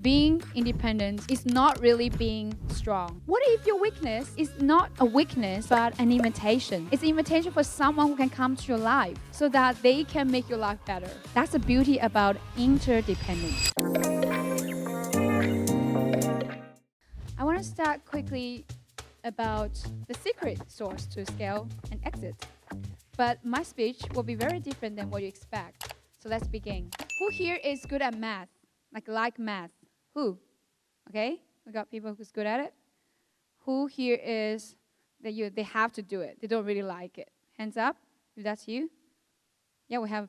being independent is not really being strong. What if your weakness is not a weakness but an invitation? It's an invitation for someone who can come to your life so that they can make your life better. That's the beauty about interdependence. I want to start quickly about the secret sauce to scale and exit. But my speech will be very different than what you expect. So let's begin. Who here is good at math? Like math? Who? Okay, we got people who's good at it. Who here is that they have to do it? They don't really like it. Hands up, if that's you. Yeah, we have.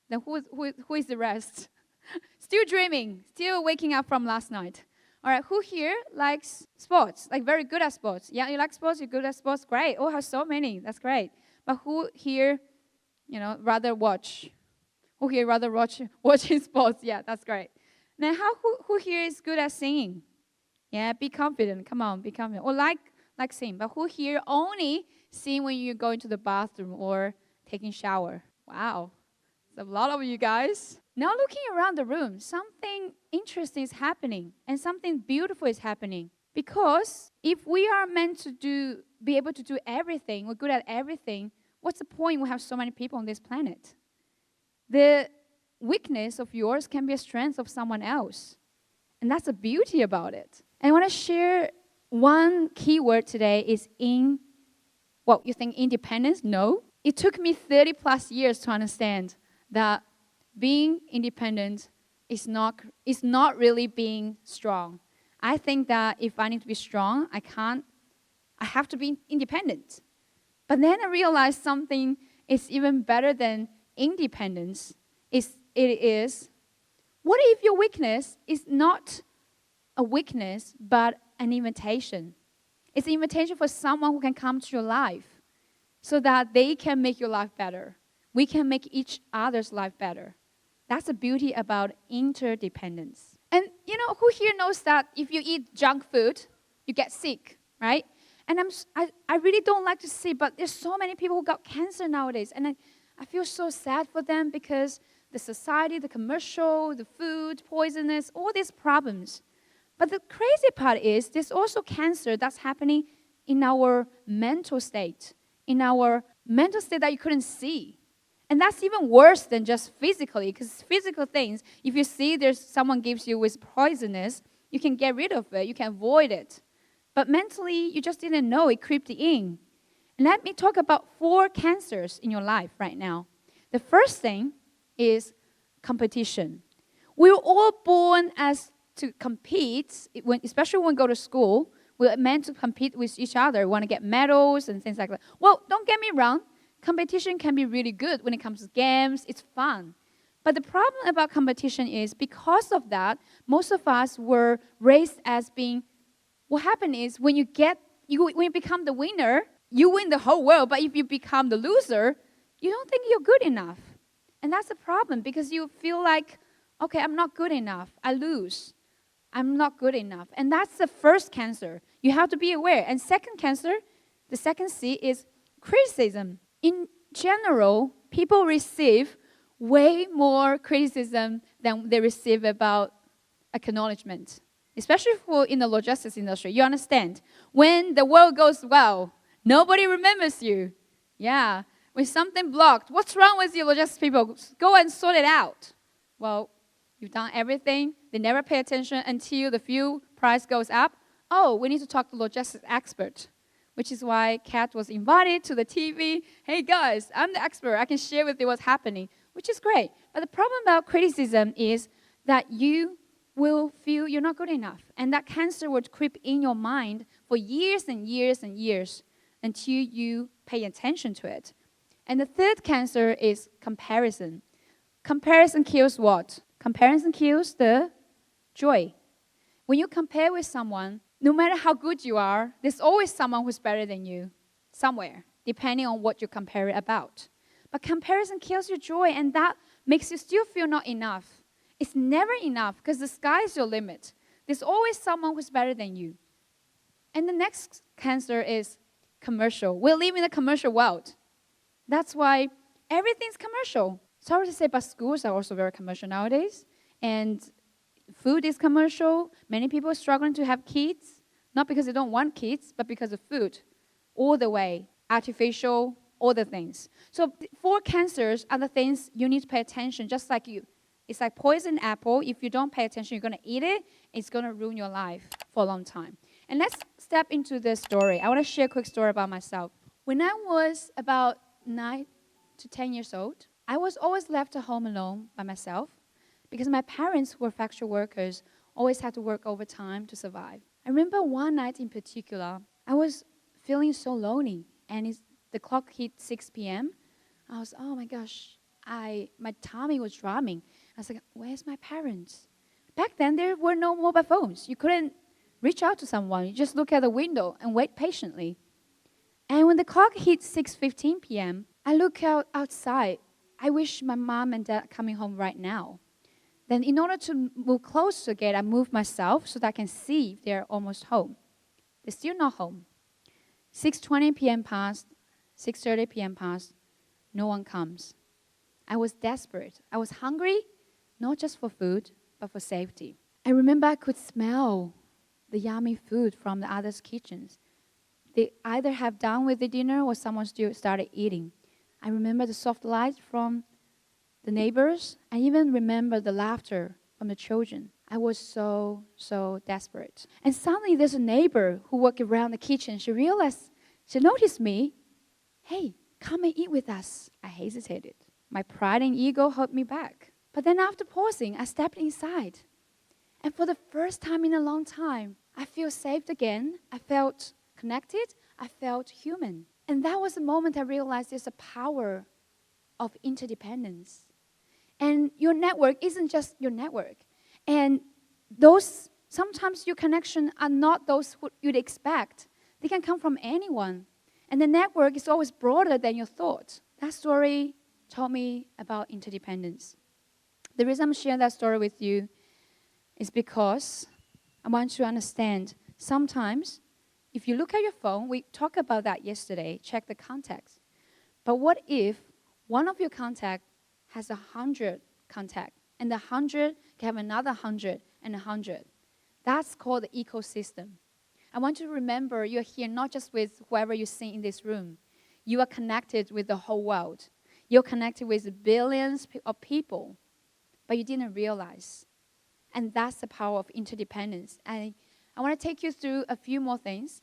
Then who is the rest? Still dreaming, still waking up from last night. All right, who here likes sports? Like very good at sports? Yeah, you like sports. You're good at sports. Great. Oh, I have so many. That's great. But who here, rather watch? Who here rather watching sports? Yeah, that's great. Now, who here is good at singing? Yeah, be confident. Come on, be confident. Or like sing. But who here only sing when you go into the bathroom or taking shower? Wow, there's a lot of you guys. Now looking around the room, something interesting is happening and something beautiful is happening. Because if we are meant to be able to do everything, we're good at everything, what's the point we have so many people on this planet? The weakness of yours can be a strength of someone else. And that's the beauty about it. And I want to share one keyword today is you think independence? No. It took me 30 plus years to understand that being independent is not really being strong. I think that if I need to be strong, I have to be independent. But then I realized something is even better than independence. What if your weakness is not a weakness, but an invitation? It's an invitation for someone who can come to your life so that they can make your life better. We can make each other's life better. That's the beauty about interdependence. And who here knows that if you eat junk food, you get sick, right? And I really don't like to see, but there's so many people who got cancer nowadays. And I feel so sad for them because the society, the commercial, the food, poisonous, all these problems. But the crazy part is there's also cancer that's happening in our mental state, that you couldn't see. And that's even worse than just physically, because physical things, if you see there's someone gives you with poisonous, you can get rid of it, you can avoid it. But mentally, you just didn't know it creeped in. And let me talk about 4 cancers in your life right now. The first thing is competition. We're all born to compete, especially when we go to school. We're meant to compete with each other. We want to get medals and things like that. Well, don't get me wrong. Competition can be really good when it comes to games. It's fun. But the problem about competition is because of that, most of us were raised as being, what happened is when you become the winner, you win the whole world. But if you become the loser, you don't think you're good enough. And that's the problem because you feel like, okay, I'm not good enough. I lose. I'm not good enough. And that's the first cancer. You have to be aware. And second cancer, the second C is criticism. In general, people receive way more criticism than they receive about acknowledgement. Especially in the logistics industry. You understand? When the world goes well, nobody remembers you. Yeah. When something blocked, what's wrong with you logistics people? Go and sort it out. Well, you've done everything. They never pay attention until the fuel price goes up. Oh, we need to talk to logistics expert. Which is why Kat was invited to the TV. Hey guys, I'm the expert. I can share with you what's happening, which is great. But the problem about criticism is that you will feel you're not good enough. And that cancer would creep in your mind for years and years and years until you pay attention to it. And the third cancer is comparison. Comparison kills what? Comparison kills the joy. When you compare with someone, no matter how good you are, there's always someone who's better than you somewhere, depending on what you compare it about. But comparison kills your joy, and that makes you still feel not enough. It's never enough because the sky is your limit. There's always someone who's better than you. And the next cancer is commercial. We live in a commercial world. That's why everything's commercial. Sorry to say, but schools are also very commercial nowadays. And food is commercial. Many people are struggling to have kids, not because they don't want kids, but because of food. All the way, artificial, all the things. So 4 cancers are the things you need to pay attention, just like you. It's like poison apple. If you don't pay attention, you're going to eat it. It's going to ruin your life for a long time. And let's step into the story. I want to share a quick story about myself. When I was about 9 to 10 years old, I was always left at home alone by myself because my parents, who were factory workers, always had to work overtime to survive. I remember one night in particular, I was feeling so lonely, and the clock hit 6 p.m. I was, oh my gosh, my tummy was drumming. I was like, where's my parents? Back then, there were no mobile phones. You couldn't reach out to someone. You just look at the window and wait patiently. And when the clock hit 6:15 p.m., I look outside. I wish my mom and dad coming home right now. Then in order to move closer to the gate, I move myself so that I can see if they're almost home. They're still not home. 6:20 p.m. passed, 6:30 p.m. passed, no one comes. I was desperate. I was hungry, not just for food, but for safety. I remember I could smell the yummy food from the others' kitchens. They either have done with the dinner or someone still started eating. I remember the soft light from the neighbors. I even remember the laughter from the children. I was so desperate. And suddenly there's a neighbor who worked around the kitchen. She noticed me. Hey, come and eat with us. I hesitated. My pride and ego held me back. But then after pausing, I stepped inside. And for the first time in a long time, I feel safe again. I felt connected. I felt human. And that was the moment I realized there's a power of interdependence. And your network isn't just your network. And sometimes your connections are not those who you'd expect. They can come from anyone. And the network is always broader than your thought. That story taught me about interdependence. The reason I'm sharing that story with you is because I want you to understand sometimes if you look at your phone, we talked about that yesterday, check the context. But what if one of your contacts has 100 contacts, and the 100 can have another 100 and 100? That's called the ecosystem. I want you to remember you're here not just with whoever you see in this room. You are connected with the whole world. You're connected with billions of people, but you didn't realize. And that's the power of interdependence. And I want to take you through a few more things.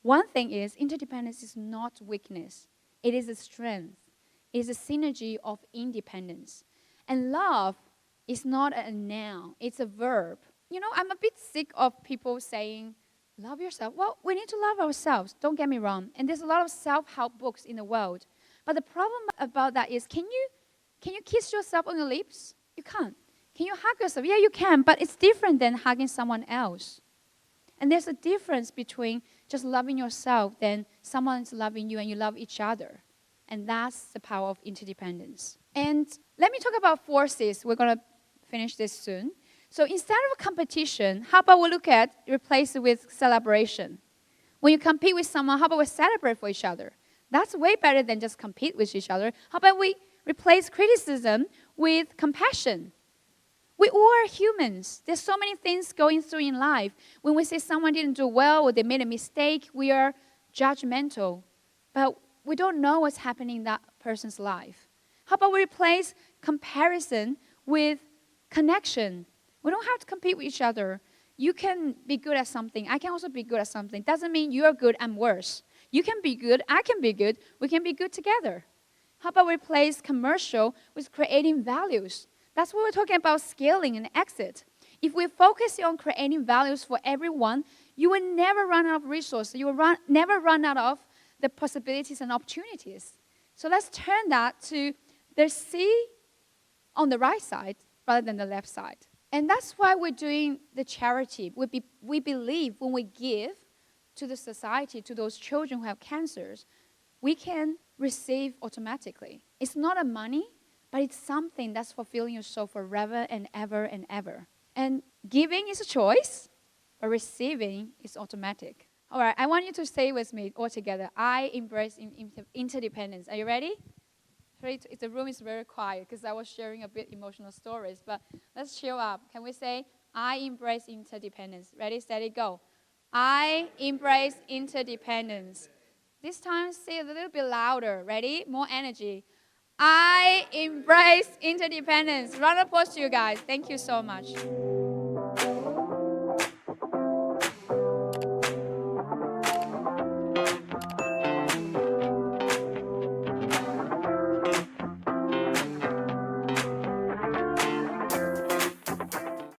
One thing is, interdependence is not weakness. It is a strength. It is a synergy of independence. And love is not a noun. It's a verb. You know, I'm a bit sick of people saying, love yourself. Well, we need to love ourselves. Don't get me wrong. And there's a lot of self-help books in the world. But the problem about that is, can you kiss yourself on the lips? You can't. Can you hug yourself? Yeah, you can, but it's different than hugging someone else. And there's a difference between just loving yourself than someone's loving you and you love each other. And that's the power of interdependence. And let me talk about forces. We're going to finish this soon. So instead of a competition, how about we replace it with celebration? When you compete with someone, how about we celebrate for each other? That's way better than just compete with each other. How about we replace criticism with compassion? We all are humans. There's so many things going through in life. When we say someone didn't do well or they made a mistake, we are judgmental. But we don't know what's happening in that person's life. How about we replace comparison with connection? We don't have to compete with each other. You can be good at something. I can also be good at something. Doesn't mean you're good, I'm worse. You can be good, I can be good. We can be good together. How about we replace commercial with creating values? That's what we're talking about, scaling and exit. If we focus on creating values for everyone, you will never run out of resources. You will never run out of the possibilities and opportunities. So let's turn that to the C on the right side rather than the left side. And that's why we're doing the charity. We believe when we give to the society, to those children who have cancers, we can receive automatically. It's not a money, but it's something that's fulfilling your soul forever and ever and ever. And giving is a choice, but receiving is automatic. All right, I want you to say with me all together, I embrace interdependence. Are you ready? The room is very quiet because I was sharing a bit emotional stories, but let's chill up. Can we say, I embrace interdependence. Ready, steady, go. I embrace interdependence. This time, say a little bit louder. Ready? More energy. I embrace interdependence. Round of applause to you guys. Thank you so much.